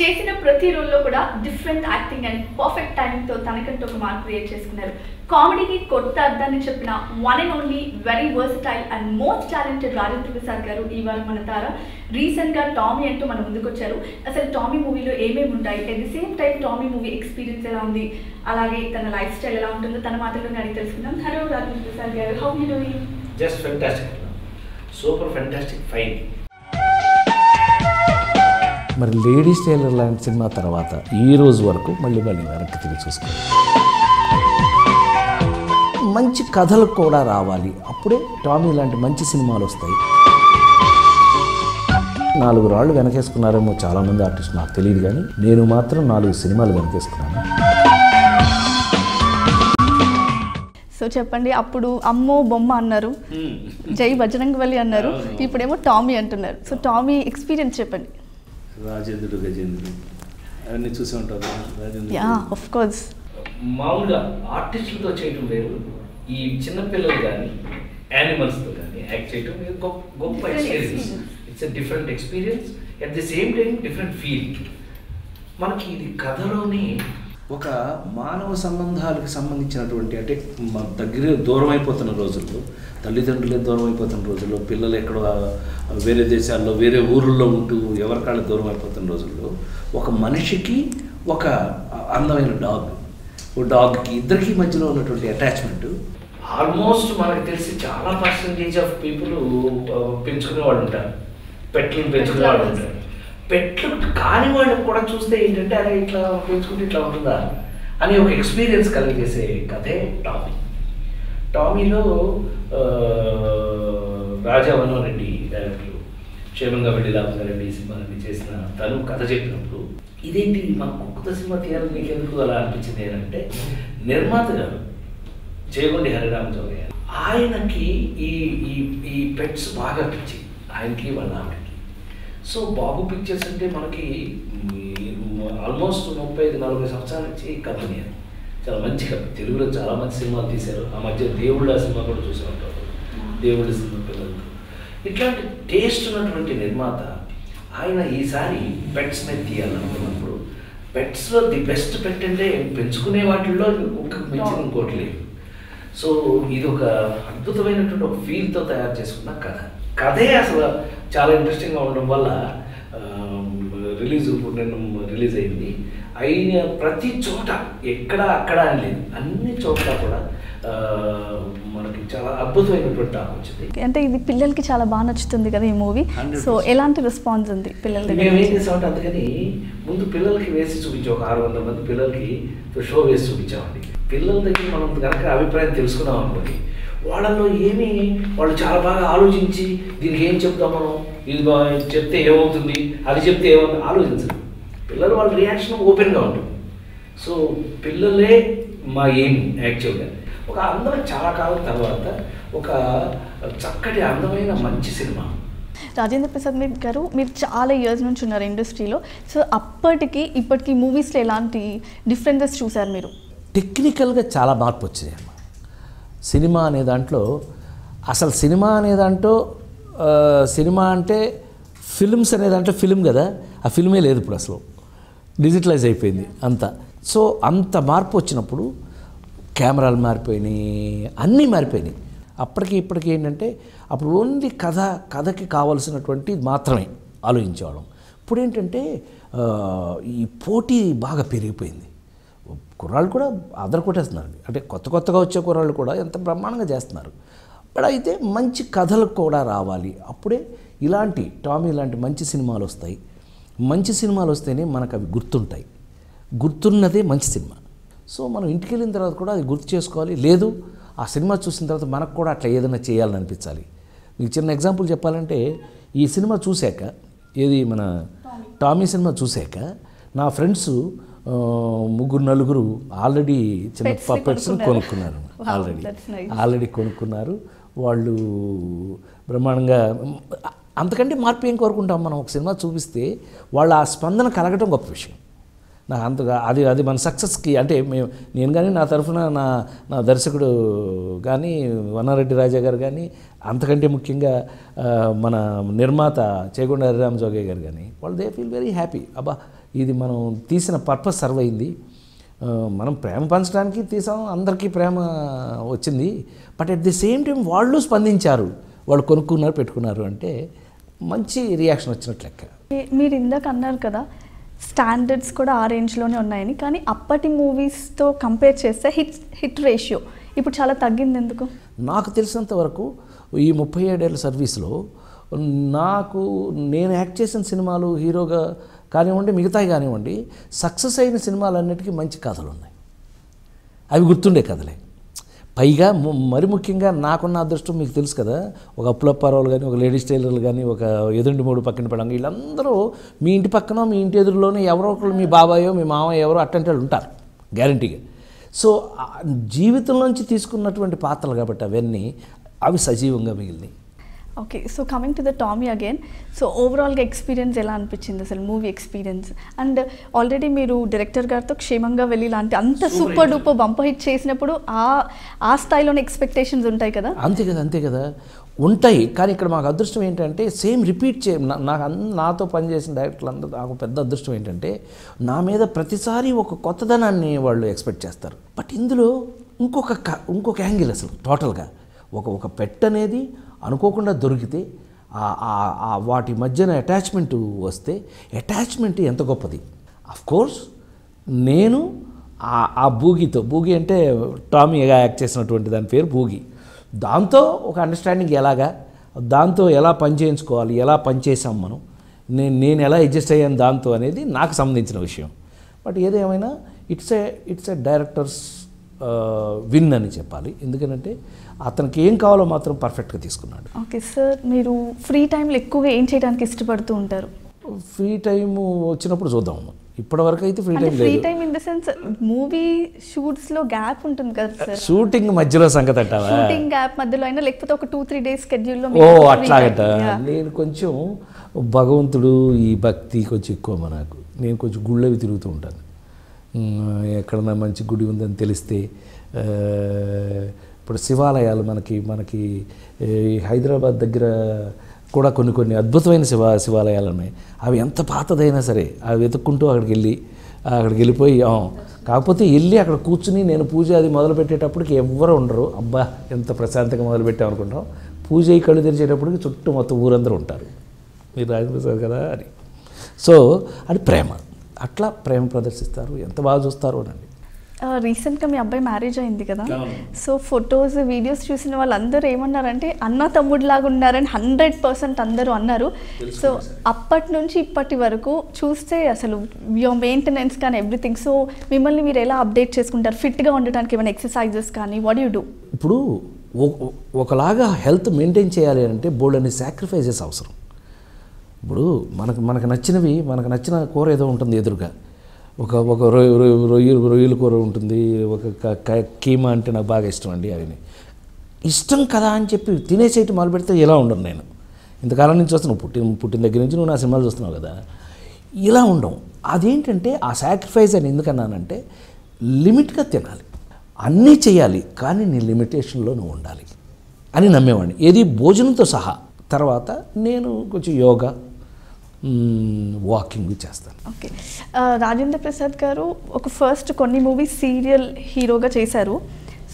చేసిన ప్రతి రోల్లో కూడా డిఫరెంట్ యాక్టింగ్ అండ్ పర్ఫెక్ట్ టైమింగ్తో తనకంటూ ఒక మార్క్ క్రియేట్ చేసుకున్నారు. కామెడీకి కొత్త అర్థాన్ని చెప్పిన one and only very versatile and most talented Rajendra Prasad గారు ఇవాళ మన తార. రీసెంట్గా టామీ అంటూ మన ముందుకు వచ్చారు. అసలు టామీ మూవీలో ఏమేమి ఉంటాయి, at the same time Tommy movie experience ఎలా ఉంది, అలాగే తన లైఫ్ స్టైల్ ఎలా ఉంటుందో తన మాటల్లోనే అడిగి తెలుసుకుందాం. హలో రాజేంద్ర ప్రసాద్ గారు, how you doing? Just fantastic, super fantastic, fine. మరి లేడీస్ టైలర్ లాంటి సినిమా తర్వాత ఈ రోజు వరకు మళ్ళీ వెనక్కి తిరిగి చూసుకోవాలి. మంచి కథలు కూడా రావాలి, అప్పుడే టామీ లాంటి మంచి సినిమాలు వస్తాయి. 4 రాళ్ళు వెనకేసుకున్నారేమో చాలామంది ఆర్టిస్టులు, నాకు తెలియదు, కానీ నేను మాత్రం 4 సినిమాలు వెనకేసుకున్నాను. సో చెప్పండి, అప్పుడు అమ్మో బొమ్మ అన్నారు, జై బజరంగబలి అన్నారు, ఇప్పుడేమో టామీ అంటున్నారు. సో టామీ ఎక్స్పీరియన్స్ చెప్పండి. రాజేంద్రుడు, గజేంద్రుడు అవన్నీ చూసి ఉంటారు. Yeah, of course. మామూలుగా ఆర్టిస్టులతో చేయటం వేరు, ఈ చిన్నపిల్లలు కానీ యానిమల్స్తో కానీ యాక్ట్ చేయటం గొప్ప experience. It's a different experience, at the same time different feel. మనకి ఇది కథలోని ఒక మానవ సంబంధాలకు సంబంధించినటువంటి, అంటే దగ్గర దూరం అయిపోతున్న రోజుల్లో, తల్లిదండ్రులే దూరం అయిపోతున్న రోజుల్లో, పిల్లలు ఎక్కడో వేరే దేశాల్లో వేరే ఊళ్ళల్లో ఉంటూ ఎవరికాళ్ళు దూరం అయిపోతున్న రోజుల్లో, ఒక మనిషికి ఒక అందమైన డాగ్కి ఇద్దరికి మధ్యలో ఉన్నటువంటి అటాచ్మెంట్ ఆల్మోస్ట్ మనకు తెలిసి చాలా పర్సంటేజ్ ఆఫ్ పీపుల్ పెంచుకునే వాళ్ళు ఉంటారు, పెట్లను పెంచుకునే వాళ్ళు ఉంటారు. పెట్లు కాని వాళ్ళకి కూడా చూస్తే ఏంటంటే అరే ఇట్లా పెంచుకుంటే ఇట్లా ఉంటుందా అని ఒక ఎక్స్పీరియన్స్ కలిగేసే కథే టామీ. టామీలో రాజా మనోహరెడ్డి డైరెక్టర్, క్షేమంగా వెళ్ళి లాభంగారెడ్డి సినిమాలన్నీ చేసిన తను కథ చెప్పినప్పుడు ఇదేంటి మనకు కొత్త సినిమా తీయాలని మీకు ఎందుకు అలా అనిపించింది ఏంటంటే, నిర్మాత గారు జయగొండి హరిరామజోగయ్య ఆయనకి ఈ ఈ ఈ పెట్స్ బాగా పిచ్చి ఆయనకి వాళ్ళ ఆవిడకి. సో బాబు పిక్చర్స్ అంటే మనకి ఆల్మోస్ట్ 35-40 సంవత్సరాల నుంచి కంపెనీ, చాలా మంచి కంపెనీ. తెలుగులో చాలా మంచి సినిమాలు తీశారు. ఆ మధ్య దేవుళ్ళ సినిమా కూడా చూసి ఉంటారు, దేవుళ్ళ సినిమా పిల్లలు. ఇట్లాంటి టేస్ట్ ఉన్నటువంటి నిర్మాత ఆయన ఈసారి పెట్స్ మీద తీయాలనుకున్నప్పుడు, పెట్స్లో ది బెస్ట్ పెట్ అంటే పెంచుకునే వాటిల్లో మించిన ఇంకోటి లేదు. సో ఇది ఒక అద్భుతమైనటువంటి ఒక ఫీల్తో తయారు చేసుకున్న కథే అసలు చాలా ఇంట్రెస్టింగ్గా ఉండడం వల్ల రిలీజ్ అయింది. అయిన ప్రతి చోట ఎక్కడ అక్కడ అని లేదు, అన్ని చోట్ల కూడా మనకి చాలా అద్భుతమైనటువంటి టాక్ వచ్చింది. అంటే ఇది పిల్లలకి చాలా బాగా నచ్చుతుంది కదా ఈ మూవీ. సో ఎలాంటి రెస్పాన్స్ ఉంది పిల్లల దగ్గర? మేము ఏం చేసామంటే అందుకని ముందు పిల్లలకి వేసి చూపించాం, ఒక 600 మంది పిల్లలకి షో వేసి చూపించామండి. పిల్లల దగ్గర మనం కనుక అభిప్రాయం తెలుసుకున్నాం అనుకోండి, వాళ్ళల్లో వాళ్ళు చాలా బాగా ఆలోచించి దీనికి ఏం చెప్తాం మనం, ఇది చెప్తే ఏమవుతుంది, అది చెప్తే ఏమవుతుంది ఆలోచించరు పిల్లలు. వాళ్ళ రియాక్షన్ ఓపెన్గా ఉంటుంది. సో పిల్లలే మా ఎయిమ్ యాక్చువల్గా. ఒక చాలా కాలం తర్వాత ఒక చక్కటి అందమైన మంచి సినిమా. రాజేంద్ర ప్రసాద్ గారు, మీరు చాలా ఇయర్స్ నుంచి ఉన్నారు ఇండస్ట్రీలో. సో అప్పటికి ఇప్పటికి మూవీస్లో ఎలాంటి డిఫరెన్సెస్ చూసారు మీరు? టెక్నికల్గా చాలా మార్పు వచ్చింది అమ్మ. సినిమా అనే దాంట్లో అసలు సినిమా అంటే ఫిల్మ్స్ అనే దాంట్లో ఫిల్మ్ కదా, ఆ ఫిల్మే లేదు ఇప్పుడు, అసలు డిజిటలైజ్ అయిపోయింది అంతా. సో అంత మార్పు వచ్చినప్పుడు కెమెరాలు మారిపోయినాయి, అన్నీ మారిపోయినాయి. అప్పటికి ఇప్పటికి ఏంటంటే అప్పుడు ఓన్లీ కథకి కావాల్సినటువంటి మాత్రమే ఆలోచించేవాళ్ళం. ఇప్పుడు ఏంటంటే ఈ పోటీ బాగా పెరిగిపోయింది. కుర్రాళ్ళు కూడా కొట్టేస్తున్నారు, అంటే కొత్తగా వచ్చే కుర్రాళ్ళు కూడా ఎంత బ్రహ్మాండంగా చేస్తున్నారు. బట్ అయితే మంచి కథలు కూడా రావాలి, అప్పుడే ఇలాంటి టామీ ఇలాంటి మంచి సినిమాలు వస్తాయి. మంచి సినిమాలు వస్తేనే మనకు అవి గుర్తుంటాయి, గుర్తున్నదే మంచి సినిమా. సో మనం ఇంటికి వెళ్ళిన తర్వాత కూడా అది గుర్తు చేసుకోవాలి, లేదు ఆ సినిమా చూసిన తర్వాత మనకు కూడా అట్లా ఏదైనా చేయాలని అనిపించాలి. మీకు చిన్న ఎగ్జాంపుల్ చెప్పాలంటే, ఈ సినిమా చూశాక, ఏది మన టామీ సినిమా చూశాక నా ఫ్రెండ్స్ 3-4 ఆల్రెడీ చిన్న పప్పెట్స్ని కొనుక్కున్నారు. ఆల్రెడీ కొనుక్కున్నారు వాళ్ళు బ్రహ్మాండంగా. అంతకంటే మార్పు ఏం కోరుకుంటాం మనం? ఒక సినిమా చూపిస్తే వాళ్ళు ఆ స్పందన కలగటం గొప్ప విషయం. నాకు అంతగా అది మన సక్సెస్కి అంటే నేను కానీ నా తరఫున నా దర్శకుడు కానీ వన్నారెడ్డి రాజా గారు కానీ అంతకంటే ముఖ్యంగా మన నిర్మాత చేగొండ హరిరామ జోగయ్య గారు కానీ వాళ్ళు దే ఫీల్ వెరీ హ్యాపీ. అబ్బా ఇది మనం తీసిన పర్పస్ సర్వ్ అయింది, మనం ప్రేమ పంచడానికి తీసాం, అందరికీ ప్రేమ వచ్చింది, but at the same time వాళ్ళు స్పందించారు, వాళ్ళు కొనుక్కున్నారు పెట్టుకున్నారు అంటే మంచి రియాక్షన్ వచ్చినట్లు లెక్క. మీరు ఇందాక అన్నారు కదా స్టాండర్డ్స్ కూడా ఆ రేంజ్లోనే ఉన్నాయని, కానీ అప్పటి మూవీస్తో కంపేర్ చేస్తే హిట్ రేషియో ఇప్పుడు చాలా తగ్గింది ఎందుకు? నాకు తెలిసినంత వరకు ఈ 37 ఏళ్ళ సర్వీస్లో నేను యాక్ట్ చేసిన సినిమాలు హీరోగా కానివ్వండి మిగతాయి కానివ్వండి సక్సెస్ అయిన సినిమాలన్నిటికీ మంచి కథలు ఉన్నాయి, అవి గుర్తుండే కథలే. పైగా మరి ముఖ్యంగా నాకున్న అదృష్టం మీకు తెలుసు కదా, ఒక అప్పులప్పారావులు కానీ ఒక లేడీస్ టైలర్లు కానీ ఒక ఎదుండి మూడు పక్కన పడంగా వీళ్ళందరూ మీ ఇంటి పక్కన మీ ఇంటి ఎదురులోనే ఎవరో ఒకరు మీ బాబాయో మీ మామయ్య ఎవరో అట్టంటే వాళ్ళు ఉంటారు గ్యారంటీగా. సో జీవితంలోంచి తీసుకున్నటువంటి పాత్రలు కాబట్టి అవన్నీ అవి సజీవంగా మిగిలినాయి. Okay, so coming to the Tommy again, so ఓవరాల్గా ఎక్స్పీరియన్స్ ఎలా అనిపించింది అసలు మూవీ ఎక్స్పీరియన్స్? అండ్ ఆల్రెడీ మీరు డైరెక్టర్ గారితో క్షేమంగా వెళ్ళి లాంటి అంత సూపర్ డూపర్ బంపర్ హిట్ చేసినప్పుడు ఆ స్థాయిలోనే ఎక్స్పెక్టేషన్స్ ఉంటాయి కదా? అంతే కదా ఉంటాయి. కానీ ఇక్కడ మాకు అదృష్టం ఏంటంటే సేమ్ రిపీట్ నాతో పనిచేసిన డైరెక్టర్లు అందరూ నాకు పెద్ద అదృష్టం ఏంటంటే నా మీద ప్రతిసారి ఒక కొత్తదనాన్ని వాళ్ళు ఎక్స్పెక్ట్ చేస్తారు. బట్ ఇందులో ఇంకొక యాంగిల్ అసలు టోటల్గా ఒక పెట్ అనేది అనుకోకుండా దొరికితే వాటి మధ్యన అటాచ్మెంట్ వస్తే అటాచ్మెంట్ ఎంత గొప్పది. అఫ్కోర్స్ నేను బూగి అంటే టామీగా యాక్ట్ చేసినటువంటి దాని పేరు బూగి, దాంతో ఒక అండర్స్టాండింగ్ దాంతో ఎలా పని చేయించుకోవాలి, ఎలా పని చేసాం నేను ఎలా అడ్జస్ట్ అయ్యాను దాంతో అనేది నాకు సంబంధించిన విషయం. బట్ ఏదేమైనా ఇట్స్ ఏ డైరెక్టర్స్ విన్ అని చెప్పాలి, ఎందుకంటే అతనికి ఏం కావాలో మాత్రం పర్ఫెక్ట్గా తీసుకున్నాడు. ఓకే సార్, మీరు ఫ్రీ టైంలో ఎక్కువగా ఏం చేయడానికి ఇష్టపడుతూ ఉంటారు? ఫ్రీ టైం వచ్చినప్పుడు చూద్దాం. ఇప్పటివరకు అయితే ఫ్రీ టైం లేదు. Free time in the sense movie shoots లో గ్యాప్ ఉంటుంది కదా సార్, షూటింగ్ మధ్యలో సంగతి అంటావా? షూటింగ్ గ్యాప్ మధ్యలో అయినా లేకపోతే ఒక 2-3 డేస్ షెడ్యూల్ లో? అట్లాగట. నేను కొంచెం భగవంతుడు ఈ భక్తి కొంచెం ఎక్కువ నాకు. నేను కొంచెం గుళ్ళవి తిరుగుతూ ఉంటాను. ఎక్కడన్నా మంచి గుడి ఉందని తెలిస్తే, ఇప్పుడు శివాలయాలు మనకి హైదరాబాద్ దగ్గర కూడా కొన్ని అద్భుతమైన శివాలయాలు ఉన్నాయి. అవి ఎంత పాతదైనా సరే అవి వెతుక్కుంటూ అక్కడికి వెళ్ళిపోయి కాకపోతే వెళ్ళి అక్కడ కూర్చుని నేను పూజ అది మొదలుపెట్టేటప్పటికి ఎవ్వరు ఉండరు. అబ్బా ఎంత ప్రశాంతంగా మొదలుపెట్టాం అనుకుంటాం. పూజ కళ్ళు తెరిచేటప్పటికి చుట్టూ మొత్తం ఊరందరూ ఉంటారు, మీరు రాజప్రసాద్ కదా అని. సో అది ప్రేమ, అట్లా ప్రేమ ప్రదర్శిస్తారు, ఎంత బాగా చూస్తారు అనండి. రీసెంట్గా మీ అబ్బాయి మ్యారేజ్ అయింది కదా, సో ఫొటోస్ వీడియోస్ చూసిన వాళ్ళందరూ ఏమన్నారంటే అన్న తమ్ముడిలాగా ఉన్నారని 100% అందరూ అన్నారు. సో అప్పటి నుంచి ఇప్పటి వరకు చూస్తే అసలు యువర్ మెయింటెనెన్స్ కానీ ఎవ్రీథింగ్, సో మిమ్మల్ని మీరు ఎలా అప్డేట్ చేసుకుంటారు? ఫిట్గా ఉండటానికి ఏమైనా ఎక్సర్సైజెస్ కానీ వాట్ యూ డూ? ఇప్పుడు ఒకలాగా హెల్త్ మెయింటైన్ చేయాలి అంటే బోల్డన్ని సాక్రిఫైజెస్ అవసరం. ఇప్పుడు మనకు నచ్చిన కూర ఏదో ఉంటుంది ఎదురుగా, ఒక రొయ్యల కూర ఉంటుంది, ఒక కీమా అంటే నాకు బాగా ఇష్టం అండి. అవి ఇష్టం కదా అని చెప్పి తినేసేటి మొదలు పెడితే ఇలా ఉండను. నేను ఇంతకాలం నుంచి వస్తున్నావు, పుట్టిన దగ్గర నుంచి నువ్వు నా సినిమాలు చూస్తున్నావు కదా, ఇలా ఉండవు. అదేంటంటే ఆ సాక్రిఫైస్ అని ఎందుకన్నానంటే లిమిట్గా తినాలి, అన్నీ చేయాలి, కానీ నీ లిమిటేషన్లో నువ్వు ఉండాలి అని నమ్మేవాడిని, ఏది భోజనంతో సహా. తర్వాత నేను కొంచెం యోగా వాకింగ్ చేస్తాను. ఓకే, రాజేంద్ర ప్రసాద్ గారు ఒక ఫస్ట్ కొన్ని మూవీస్ సీరియల్ హీరోగా చేశారు.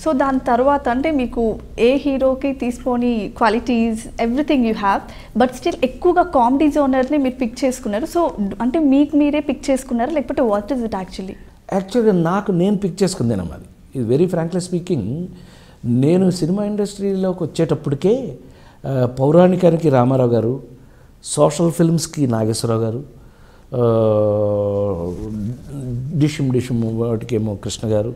సో దాని తర్వాత అంటే మీకు ఏ హీరోకి తీసుకోని qualities everything you have, but still ఎక్కువగా కామెడీ జోనర్ని మీరు పిక్ చేసుకున్నారు. సో అంటే మీకు మీరే పిక్ చేసుకున్నారు లేకపోతే వాట్ ఇస్ ఇట్ యాక్చువల్గా? నేను పిక్ చేసుకుందేనమ్మా. అది ఇది వెరీ ఫ్రాంక్లీ స్పీకింగ్, నేను సినిమా ఇండస్ట్రీలోకి వచ్చేటప్పటికే పౌరాణికానికి రామారావు గారు, సోషల్ ఫిల్మ్స్కి నాగేశ్వరరావు గారు, డిషుమ్ వాటికేమో కృష్ణ గారు,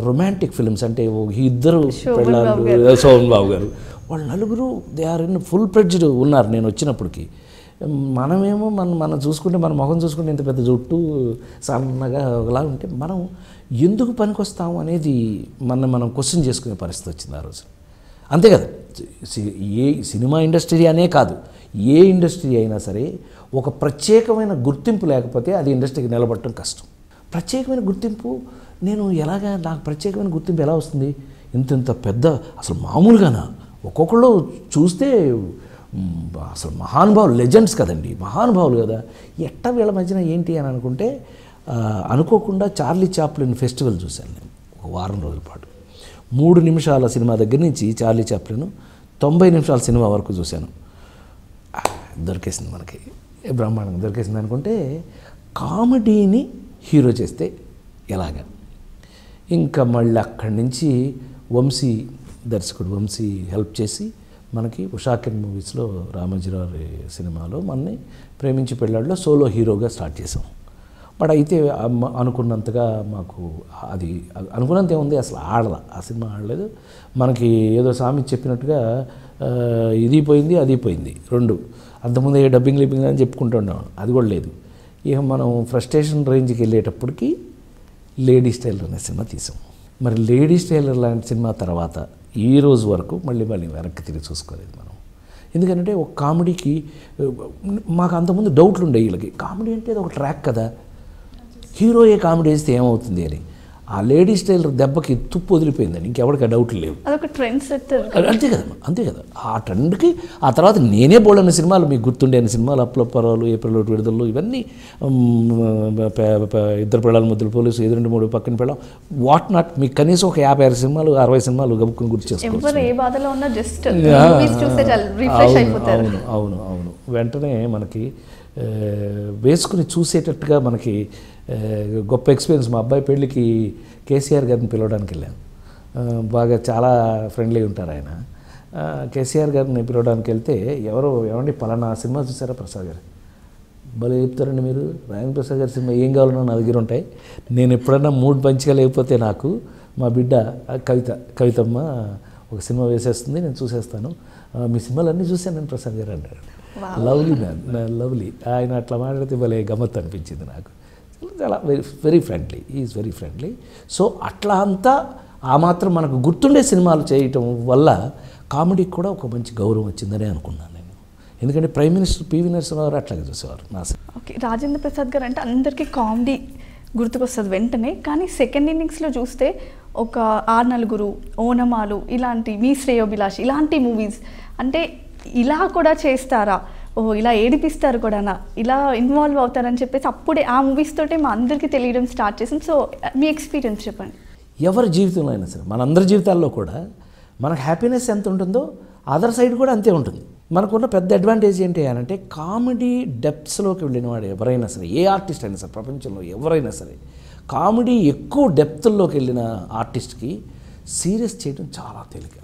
రొమాంటిక్ ఫిల్మ్స్ అంటే ఇద్దరు శోభన్ బాబు గారు, వాళ్ళు నలుగురు they are in full fledged ఉన్నారు నేను వచ్చినప్పటికి. మనమేమో మనం చూసుకుంటే మన ముఖం చూసుకుంటే ఇంత పెద్ద జుట్టు సన్నగా ఒకలా ఉంటే మనం ఎందుకు పనికొస్తాము అనేది మనం క్వశ్చన్ చేసుకునే పరిస్థితి వచ్చింది ఆ రోజు. అంతే కదా, ఏ సినిమా ఇండస్ట్రీ అనే కాదు, ఏ ఇండస్ట్రీ అయినా సరే ఒక ప్రత్యేకమైన గుర్తింపు లేకపోతే అది ఇండస్ట్రీకి నిలబడటం కష్టం. ప్రత్యేకమైన గుర్తింపు నాకు ప్రత్యేకమైన గుర్తింపు ఎలా వస్తుంది? ఇంత పెద్ద అసలు మామూలుగానా ఒక్కొక్కళ్ళు చూస్తే అసలు మహానుభావులు, లెజెండ్స్ కదండి, మహానుభావులు కదా, ఎట్టా వీళ్ళ మధ్యన ఏంటి అని అనుకుంటే అనుకోకుండా చార్లీ చాప్లిన్ ఫెస్టివల్ చూశాను నేను ఒక వారం రోజుల పాటు. 3 నిమిషాల సినిమా దగ్గర నుంచి చార్లీ చాప్లిన్ 90 నిమిషాల సినిమా వరకు చూశాను. దొరికేసింది మనకి, బ్రహ్మాండంగా దొరికేసింది అనుకుంటే కామెడీని హీరో చేస్తే ఎలాగా. ఇంకా మళ్ళీ అక్కడి నుంచి దర్శకుడు వంశీ హెల్ప్ చేసి మనకి ఉషాకిరణ్ మూవీస్లో రామోజీరావు సినిమాలో మనని ప్రేమించి పెళ్ళాడులో సోలో హీరోగా స్టార్ట్ చేసాం. బట్ అయితే అనుకున్నంతగా మాకు అది అనుకున్నంత ఏముంది, అసలు ఆ సినిమా ఆడలేదు. మనకి ఏదో స్వామి చెప్పినట్టుగా ఇది పోయింది అది పోయింది 2. అంతకుముందు డబ్బింగ్ లిప్పింగ్ అని చెప్పుకుంటున్నాం, అది కూడా లేదు. ఇక మనం ఫ్రస్ట్రేషన్ రేంజ్కి వెళ్ళేటప్పటికి లేడీస్ టైలర్ అనే సినిమా తీసాం. మరి లేడీస్ టైలర్ లాంటి సినిమా తర్వాత ఈ రోజు వరకు మళ్ళీ వెనక్కి తిరిగి చూసుకోలేదు మనం. ఎందుకంటే ఒక కామెడీకి మాకు అంతకుముందు డౌట్లు ఉండే, వీళ్ళకి కామెడీ అంటే అది ఒక ట్రాక్ కదా, హీరోయే కామెడీ వేస్తే ఏమవుతుంది అని. ఆ లేడీస్ టైలర్ దెబ్బకి తుప్పు వదిలిపోయిందని ఇంకెవరికి ఆ డౌట్లు లేవు. అదొక ట్రెండ్ సెట్టర్. అంతే కదా. ఆ ట్రెండ్కి ఆ తర్వాత నేనే బోల్డన్న సినిమాలు, మీకు గుర్తుండే అన్ని సినిమాలు, అప్పులప్పరాలు, ఏప్రిల్ 1 విడుదలలో, ఇవన్నీ 2 పిల్లల ముద్దులు, పోలీసు, 2-3 పక్కన పెళ్ళం, వాట్ నాట్, మీకు కనీసం ఒక 50 సినిమాలు 60 సినిమాలు గబుక్కుని గుర్తు చేసుకోవచ్చు. అవును. వెంటనే మనకి వేసుకుని చూసేటట్టుగా మనకి గొప్ప ఎక్స్పీరియన్స్. మా అబ్బాయి పెళ్ళికి కేసీఆర్ గారిని పిలవడానికి వెళ్ళాను. బాగా చాలా ఫ్రెండ్లీ ఉంటారు ఆయన. కేసీఆర్ గారిని పిలవడానికి వెళ్తే ఏమండి పలానా సినిమా చూసారా ప్రసాద్ గారు? భలే చెప్తారండి మీరు, రాజేంద్ర ప్రసాద్ గారి సినిమా ఏం కావాలన్నా నా దగ్గర ఉంటాయి. నేను ఎప్పుడన్నా మూడ్ మంచిగా లేకపోతే నాకు మా బిడ్డ కవితమ్మ ఒక సినిమా వేసేస్తుంది, నేను చూసేస్తాను, మీ సినిమాలు అన్నీ చూశాను నేను ప్రసాద్ గారు అంటారు. Lovely man, lovely. ఆయన అట్లా మాట్లాడితే భలే గమ్మత్తు అనిపించింది నాకు. చాలా very friendly, is very friendly. So అట్లా అంతా ఆ మాత్రం మనకు గుర్తుండే సినిమాలు చేయటం వల్ల కామెడీకి కూడా ఒక మంచి గౌరవం వచ్చిందని అనుకున్నాను నేను. ఎందుకంటే ప్రైమ్ మినిస్టర్ పివి నరసింహారావు గారు అట్లాగే చూసేవారు నా సినిమా. ఓకే, రాజేంద్ర ప్రసాద్ గారు అంటే అందరికీ కామెడీ గుర్తుకొస్తుంది వెంటనే. కానీ సెకండ్ ఇన్నింగ్స్లో చూస్తే ఒక 6 నలుగురు, ఓనమాలు, ఇలాంటి మీ శ్రేయోభిలాష్, ఇలాంటి మూవీస్ అంటే ఇలా కూడా చేస్తారా, ఇలా ఏడిపిస్తారు కూడా, ఇలా ఇన్వాల్వ్ అవుతారని చెప్పేసి అప్పుడే ఆ మూవీస్ తోటే మా అందరికీ తెలియడం స్టార్ట్ చేసింది. సో మీ ఎక్స్పీరియన్స్ చెప్పండి. ఎవరి జీవితంలో అయినా సరే, మనందరి జీవితాల్లో కూడా మనకు హ్యాపీనెస్ ఎంత ఉంటుందో అదర్ సైడ్ కూడా అంతే ఉంటుంది. మనకున్న పెద్ద అడ్వాంటేజ్ ఏంటి అని అంటే కామెడీ డెప్త్స్లోకి వెళ్ళిన వాడు ఎవరైనా సరే, ఏ ఆర్టిస్ట్ అయినా సరే, ప్రపంచంలో ఎవరైనా సరే, కామెడీ ఎక్కువ డెప్త్ల్లోకి వెళ్ళిన ఆర్టిస్ట్కి సీరియస్ చేయడం చాలా తేలిక.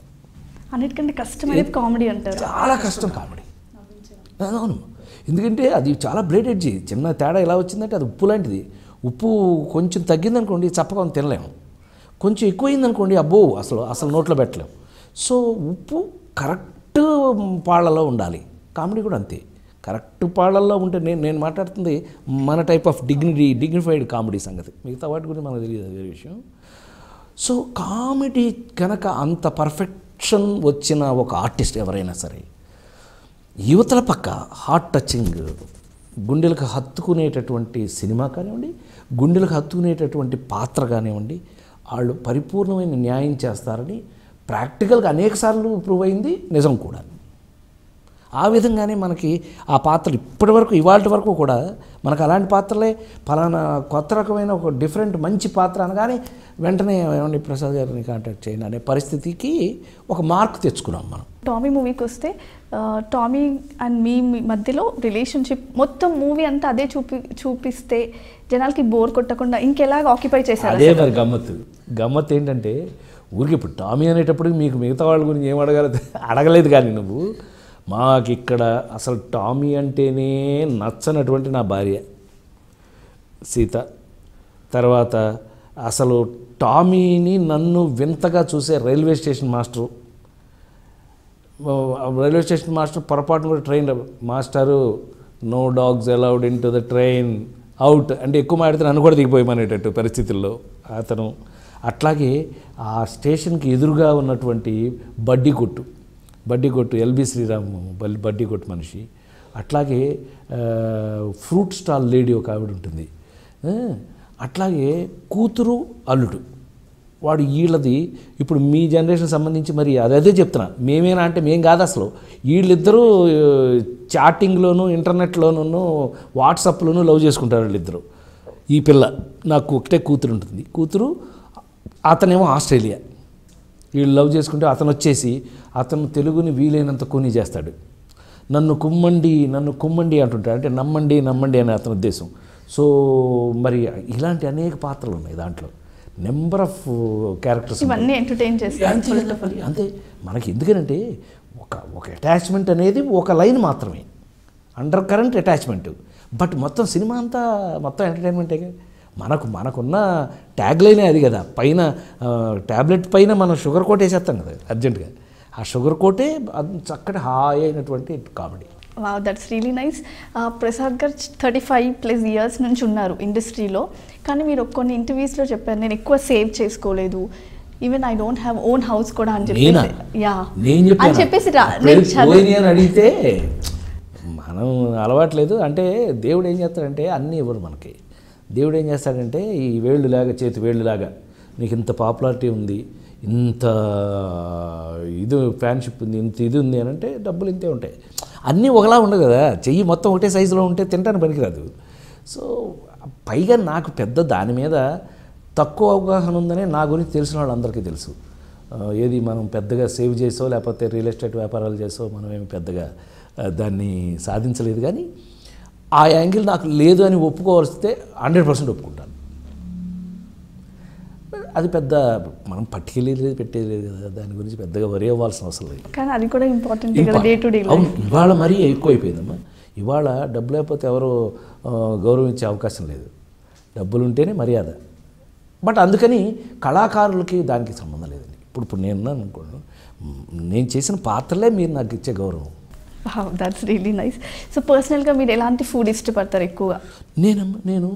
అన్నిటికంటే కష్టమైనది కామెడీ అంటారు. చాలా కష్టం కామెడీ. అవును, ఎందుకంటే అది చాలా బ్లేడ్ ఎడ్జి. చిన్న తేడా ఎలా వచ్చిందంటే అది ఉప్పు లాంటిది. ఉప్పు కొంచెం తగ్గిందనుకోండి చప్పగా తినలేము, కొంచెం ఎక్కువైందనుకోండి అబ్బో అసలు నోట్లో పెట్టలేము. సో ఉప్పు కరెక్ట్ పాళ్ళలో ఉండాలి. కామెడీ కూడా అంతే, కరెక్ట్ పాళ్ళల్లో ఉంటే నేను మాట్లాడుతుంది మన టైప్ ఆఫ్ డిగ్నిఫైడ్ కామెడీ సంగతి. మిగతా వాటి గురించి మనకు తెలియదు, అదే విషయం. సో కామెడీ కనుక అంత పర్ఫెక్షన్ వచ్చిన ఒక ఆర్టిస్ట్ ఎవరైనా సరే, యువతల పక్క హార్ట్ టచింగ్, గుండెలకు హత్తుకునేటటువంటి సినిమా కానివ్వండి, గుండెలకు హత్తుకునేటటువంటి పాత్ర కానివ్వండి, వాళ్ళు పరిపూర్ణమైన న్యాయం చేస్తారని ప్రాక్టికల్గా అనేకసార్లు ప్రూవ్ అయింది, నిజం కూడా. ఆ విధంగానే మనకి ఆ పాత్రలు ఇప్పటివరకు ఇవాళ వరకు కూడా మనకు అలాంటి పాత్రలే, ఫలానా కొత్త రకమైన ఒక డిఫరెంట్ మంచి పాత్ర అనగానే వెంటనే ఏమండి ప్రసాద్ గారిని కాంటాక్ట్ చేయండి అనే పరిస్థితికి ఒక మార్క్ తెచ్చుకున్నాం మనం. టామీ మూవీకి వస్తే టామీ అండ్ మీ మధ్యలో రిలేషన్షిప్ మొత్తం మూవీ అంతా అదే చూపిస్తే జనాలకి బోర్ కొట్టకుండా ఇంకెలాగ ఆక్యుపై చేశారు? అదే మరి గమ్మత్ ఏంటంటే, ఊరికి ఇప్పుడు టామీ అనేటప్పుడు మీకు మిగతా వాళ్ళ గురించి ఏం అడగలేదు కానీ నువ్వు, మాకు ఇక్కడ అసలు టామీ అంటేనే నచ్చనటువంటి నా భార్య సీత, తర్వాత అసలు టామీని నన్ను వింతగా చూసే రైల్వే స్టేషన్ మాస్టరు పొరపాటున కూడా train master no dogs allowed into the train out అంటే ఎక్కువ మాడితే నన్ను కూడా దిగిపోయమనేటట్టు పరిస్థితుల్లో అతను. అట్లాగే ఆ స్టేషన్కి ఎదురుగా ఉన్నటువంటి బడ్డీ కొట్టు ఎల్బి శ్రీరామ్ బడ్డీ కొట్టు మనిషి. అట్లాగే ఫ్రూట్ స్టాల్ లేడీ ఒక ఆవిడ ఉంటుంది, అట్లాగే కూతురు అల్లుడు వాడు వీళ్ళది ఇప్పుడు మీ జనరేషన్ సంబంధించి మరి అదే చెప్తున్నా మేమేనా అంటే మేం కాదు అసలు వీళ్ళిద్దరూ చాటింగ్లోను ఇంటర్నెట్లోనూ వాట్సాప్లోనూ లవ్ చేసుకుంటారు వీళ్ళిద్దరూ. ఈ పిల్ల నాకు ఒకటే కూతురు ఉంటుంది, కూతురు అతనేమో ఆస్ట్రేలియా. వీళ్ళు లవ్ చేసుకుంటే అతను వచ్చేసి అతను తెలుగుని వీలైనంత కూని చేస్తాడు. నన్ను కుమ్మండి అంటుంటాడు, అంటే నమ్మండి అని అతని ఉద్దేశం. సో మరి ఇలాంటి అనేక పాత్రలు ఉన్నాయి దాంట్లో, నెంబర్ ఆఫ్ క్యారెక్టర్స్ ఇవన్నీ ఎంటర్టైన్ చేస్తారు. అంతే మనకి ఎందుకనంటే ఒక అటాచ్మెంట్ అనేది ఒక లైన్ మాత్రమే, అండర్ కరెంట్ అటాచ్మెంట్. బట్ మొత్తం సినిమా అంతా మొత్తం ఎంటర్టైన్మెంటే. మనకున్న ట్యాగ్ లైనే అది కదా, పైన ట్యాబ్లెట్ పైన మనం షుగర్ కోట్ వేసేస్తాం కదా అర్జెంటుగా, ఆ షుగర్ కోటే చక్కటి హాయ్ అయినటువంటి comedy. Wow, that's really nice. Prasad గారు 35+ ఇయర్స్ నుంచి ఉన్నారు ఇండస్ట్రీలో, కానీ మీరు కొన్ని ఇంటర్వ్యూస్లో చెప్పారు నేను ఎక్కువ సేవ్ చేసుకోలేదు, even I don't have own house కూడా అని చెప్పేసి అడిగితే మనం అలవాట్లేదు అంటే దేవుడు ఏం చేస్తాడంటే అన్నీ ఇవ్వరు మనకి. దేవుడు ఏం చేస్తాడంటే ఈ వేళ్ళులాగా చేతి వేళ్ళులాగా నీకు ఇంత పాపులారిటీ ఉంది, ఇంత ఇది ఫ్యాన్షిప్ ఉంది, ఇంత ఇది ఉంది అని అంటే డబ్బులు ఇంతే ఉంటాయి. అన్నీ ఒకలా ఉండవు కదా, చెయ్యి మొత్తం ఒకటే సైజులో ఉంటే తినడానికి పనికిరాదు. సో పైగా నాకు పెద్ద దాని మీద తక్కువ అవగాహన ఉందనే నా గురించి తెలిసిన వాళ్ళందరికీ తెలుసు. ఏది మనం పెద్దగా సేవ్ చేసో లేకపోతే రియల్ ఎస్టేట్ వ్యాపారాలు చేసో మనం ఏమి పెద్దగా దాన్ని సాధించలేదు. కానీ ఆ యాంగిల్ నాకు లేదు అని ఒప్పుకోవాల్సితే 100% ఒప్పుకుంటాను. అది పెద్ద మనం పట్టుకెళ్ళలేదు పెట్టేది లేదు కదా, దాని గురించి పెద్దగా వరి అవ్వాల్సిన అవసరం లేదు. కానీ అది కూడా ఇంపార్టెంట్ కదా, డే టు డే. ఇవాళ మరీ ఎక్కువైపోయిందమ్మా. ఇవాళ డబ్బు లేకపోతే ఎవరు గౌరవించే అవకాశం లేదు, డబ్బులు ఉంటేనే మర్యాద. బట్ అందుకని కళాకారులకి దానికి సంబంధం లేదండి. ఇప్పుడు నేను అనుకోండి, నేను చేసిన పాత్రలే మీరు నాకు ఇచ్చే గౌరవం. That's really nice. సో పర్సనల్గా మీరు ఎలాంటి ఫుడ్ ఇష్టపడతారు ఎక్కువగా? నేను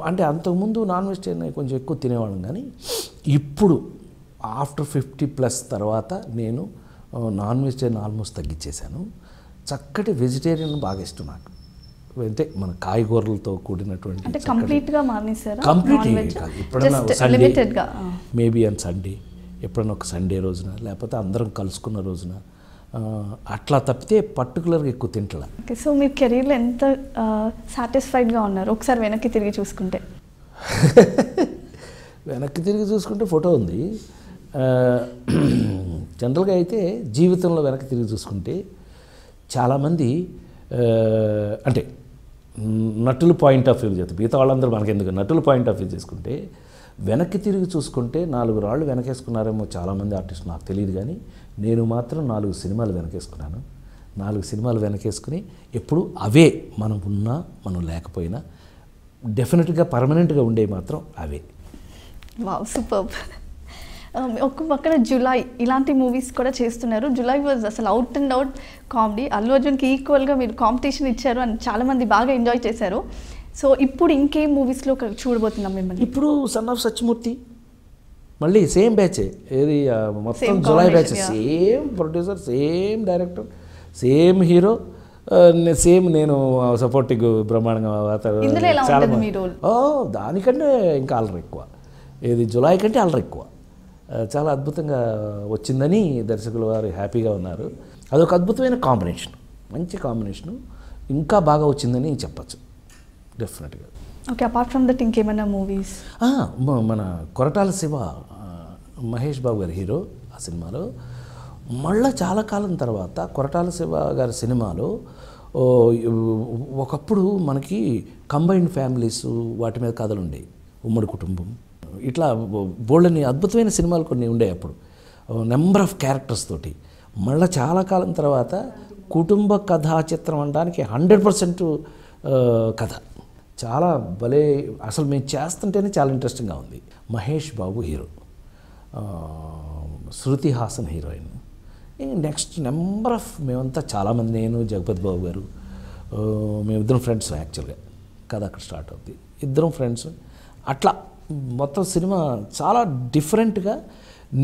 అంటే అంతకుముందు నాన్ వెజిటేరియన్ కొంచెం ఎక్కువ తినేవాళ్ళం, కానీ ఇప్పుడు ఆఫ్టర్ 50+ తర్వాత నేను నాన్ వెజిటేరియన్ ఆల్మోస్ట్ తగ్గించేశాను. చక్కటి వెజిటేరియన్ బాగా ఇష్టం నాకు. అంటే మన కాయగూరలతో కూడినటువంటి కంప్లీట్గా మానేశారా? కంప్లీట్ కాదు, ఎప్పుడన్నా సండే, మేబీ ఆన్ సండే, ఎప్పుడన్నా ఒక సండే రోజున లేకపోతే అందరం కలుసుకున్న రోజున అట్లా తప్పితే పర్టికులర్గా ఎక్కువ తింటలా. సో మీ కెరీర్లో ఎంత సాటిస్ఫైడ్గా ఉన్నారు ఒకసారి వెనక్కి తిరిగి చూసుకుంటే? వెనక్కి తిరిగి చూసుకుంటే ఫోటో ఉంది. జనరల్గా అయితే జీవితంలో వెనక్కి తిరిగి చూసుకుంటే చాలామంది అంటే నటుల పాయింట్ ఆఫ్ వ్యూ చేస్తారు, మిగతా వాళ్ళందరూ మనకెందుకు, నటుల పాయింట్ ఆఫ్ వ్యూ చేసుకుంటే వెనక్కి తిరిగి చూసుకుంటే 4 రాళ్ళు వెనకేసుకున్నారేమో చాలామంది ఆర్టిస్టులు, నాకు తెలియదు. కానీ నేను మాత్రం 4 సినిమాలు వెనకేసుకున్నాను. 4 సినిమాలు వెనకేసుకుని ఎప్పుడు అవే మనం ఉన్నా మనం లేకపోయినా డెఫినెట్గా పర్మనెంట్గా ఉండేవి మాత్రం అవే. Wow, super. ఒక పక్కన జులై ఇలాంటి మూవీస్ కూడా చేస్తున్నారు. జులై వాజ్ అసలు out and out comedy. Allu అర్జున్కి ఈక్వల్గా మీరు కాంపిటీషన్ ఇచ్చారు అని చాలామంది బాగా ఎంజాయ్ చేశారు. సో ఇప్పుడు ఇంకేం మూవీస్లో చూడబోతున్నాం మిమ్మల్ని? ఇప్పుడు సన్ ఆఫ్ సత్యమూర్తి మళ్ళీ సేమ్ బ్యాచే, ఏది మొత్తం July batch, same producer, same director, same hero, same నేను సపోర్టింగ్ బ్రహ్మాండంగా. దానికంటే ఇంకా అల్లరి ఎక్కువ, ఏది జులై కంటే అల్లరి ఎక్కువ. చాలా అద్భుతంగా వచ్చిందని దర్శకులు వారు హ్యాపీగా ఉన్నారు. అదొక అద్భుతమైన కాంబినేషన్, మంచి కాంబినేషను, ఇంకా బాగా వచ్చిందని చెప్పచ్చు డెఫినెట్గా. ఓకే, అపార్ట్ ఫ్రమ్ దట్ ఇంకేమైనా మూవీస్? మన కొరటాల శివ, మహేష్ బాబు గారి హీరో ఆ సినిమాలో. మళ్ళీ చాలా కాలం తర్వాత కొరటాల శివ గారి సినిమాలో ఒకప్పుడు మనకి కంబైన్డ్ ఫ్యామిలీస్ వాటి మీద కథలు ఉండేవి, ఉమ్మడి కుటుంబం, ఇట్లా బోల్డని అద్భుతమైన సినిమాలు కొన్ని ఉండేవి అప్పుడు, నెంబర్ ఆఫ్ క్యారెక్టర్స్ తోటి. మళ్ళీ చాలా కాలం తర్వాత కుటుంబ కథా చిత్రం అనడానికి 100% కథ, చాలా భలే, అసలు మేము చేస్తుంటేనే చాలా ఇంట్రెస్టింగ్గా ఉంది. Mahesh Babu hero, Shruti Haasan heroine. Next number of మేమంతా చాలామంది, నేను జగపతి బాబు గారు, మేమిద్దరం ఫ్రెండ్స్. యాక్చువల్గా కథ అక్కడ స్టార్ట్ అవుతుంది, ఇద్దరం ఫ్రెండ్స్. అట్లా మొత్తం సినిమా చాలా డిఫరెంట్గా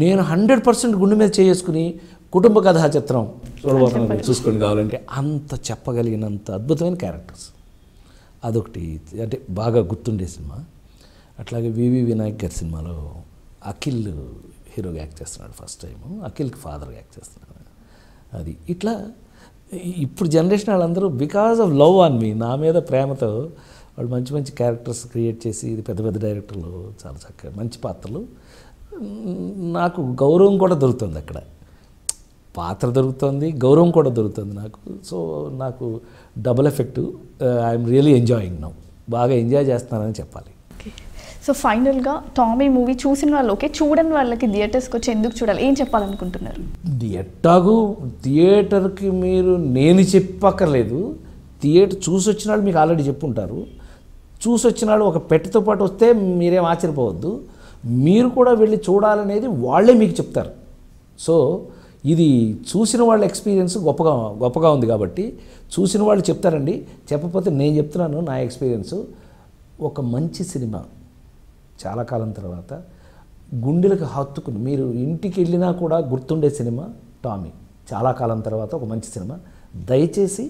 నేను 100% గుండె మీద చేసుకుని కుటుంబ కథా చిత్రం చూడబోతున్నాను, చూసుకొని కావాలంటే అంత చెప్పగలిగినంత అద్భుతమైన క్యారెక్టర్స్. అదొకటి అంటే బాగా గుర్తుండే సినిమా. అట్లాగే వివి వినాయక్ గారి సినిమాలో అఖిల్ హీరోగా యాక్ట్ చేస్తున్నాడు ఫస్ట్ టైము, అఖిల్కి ఫాదర్గా యాక్ట్ చేస్తున్నాడు. అది ఇట్లా ఇప్పుడు జనరేషన్ వాళ్ళందరూ because of love on me, నా మీద ప్రేమతో వాళ్ళు మంచి మంచి క్యారెక్టర్స్ క్రియేట్ చేసి, ఇది పెద్ద పెద్ద డైరెక్టర్లు చాలా చక్కగా మంచి పాత్రలు. నాకు గౌరవం కూడా దొరుకుతుంది అక్కడ, పాత్ర దొరుకుతుంది, గౌరవం కూడా దొరుకుతుంది నాకు. సో నాకు double effect. I'm really enjoying now, బాగా ఎంజాయ్ చేస్తున్నానని చెప్పాలి. సో ఫైనల్గా టామీ మూవీ చూసిన వాళ్ళు ఓకే, చూడని వాళ్ళకి థియేటర్స్కి వచ్చి ఎందుకు చూడాలి, ఏం చెప్పాలనుకుంటున్నారు? ఎట్టాగు థియేటర్కి మీరు నేను చెప్పక్కర్లేదు, థియేటర్ చూసి వచ్చిన వాళ్ళు మీకు ఆల్రెడీ చెప్పుంటారు. చూసి వచ్చిన వాళ్ళు ఒక పెట్టెతో పాటు వస్తే మీరేం ఆశ్చర్యపోవద్దు, మీరు కూడా వెళ్ళి చూడాలనేది వాళ్ళే మీకు చెప్తారు. సో ఇది చూసిన వాళ్ళ ఎక్స్పీరియన్స్ గొప్పగా ఉంది కాబట్టి చూసిన వాళ్ళు చెప్తారండి. చెప్పకపోతే నేను చెప్తున్నాను నా ఎక్స్పీరియన్స్. ఒక మంచి సినిమా చాలా కాలం తర్వాత గుండెలకు హత్తుకుని మీరు ఇంటికి వెళ్ళినా కూడా గుర్తుండే సినిమా టామీ. చాలా కాలం తర్వాత ఒక మంచి సినిమా. దయచేసి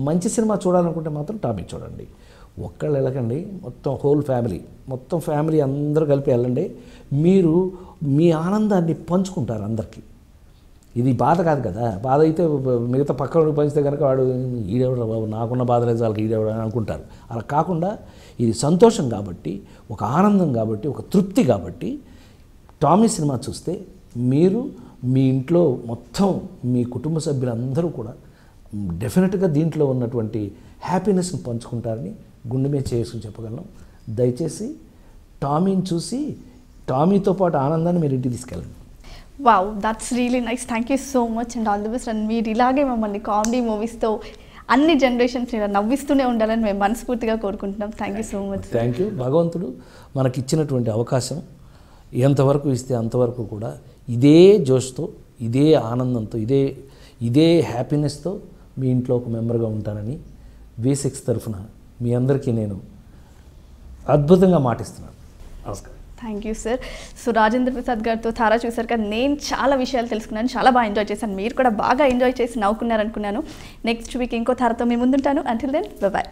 మంచి సినిమా చూడాలనుకుంటే మాత్రం టామీ చూడండి. ఒక్కళ్ళు వెళ్ళకండి, మొత్తం ఫ్యామిలీ అందరూ కలిపి వెళ్ళండి. మీరు మీ ఆనందాన్ని పంచుకుంటారు అందరికీ. ఇది బాధ కాదు కదా, బాధ అయితే మిగతా పక్కన పంచితే కనుక వాడు ఈడెవడు బాబు, నాకున్న బాధ లేదు వాళ్ళకి ఈడెవడు అని అనుకుంటారు. అలా కాకుండా ఇది సంతోషం కాబట్టి, ఒక ఆనందం కాబట్టి, ఒక తృప్తి కాబట్టి టామీ సినిమా చూస్తే మీరు మీ ఇంట్లో మొత్తం మీ కుటుంబ సభ్యులందరూ కూడా డెఫినెట్గా దీంట్లో ఉన్నటువంటి హ్యాపీనెస్ని పంచుకుంటారని గుండె మీద చేసుకుని చెప్పగలను. దయచేసి టామీని చూసి టామీతో పాటు ఆనందాన్ని మీరు ఇంటికి తీసుకెళ్ళండి. Wow, that's really nice. Thank you so much and all the best. And మీరు ఇలాగే మమ్మల్ని కామెడీ మూవీస్తో అన్ని జనరేషన్స్ ఇలా నవ్విస్తూనే ఉండాలని మేము మనస్ఫూర్తిగా కోరుకుంటున్నాం. Thank you so much. Thank you. భగవంతుడు మనకి ఇచ్చినటువంటి అవకాశం ఎంతవరకు ఇస్తే అంతవరకు కూడా ఇదే జోష్తో, ఇదే ఆనందంతో, ఇదే హ్యాపీనెస్తో మీ ఇంట్లో ఒక మెంబర్గా ఉంటానని V6 తరఫున మీ అందరికీ నేను అద్భుతంగా మాటిస్తున్నాను. నమస్కారం. Thank you sir. So Rajendra Prasad గారితో తారా చూసారు కదా, నేను చాలా విషయాలు తెలుసుకున్నాను, చాలా బాగా ఎంజాయ్ చేశాను. మీరు కూడా బాగా ఎంజాయ్ చేసి నవ్వుకున్నారనుకున్నాను. నెక్స్ట్ వీక్ ఇంకో తారతో మీ ముందుంటాను. Until then by.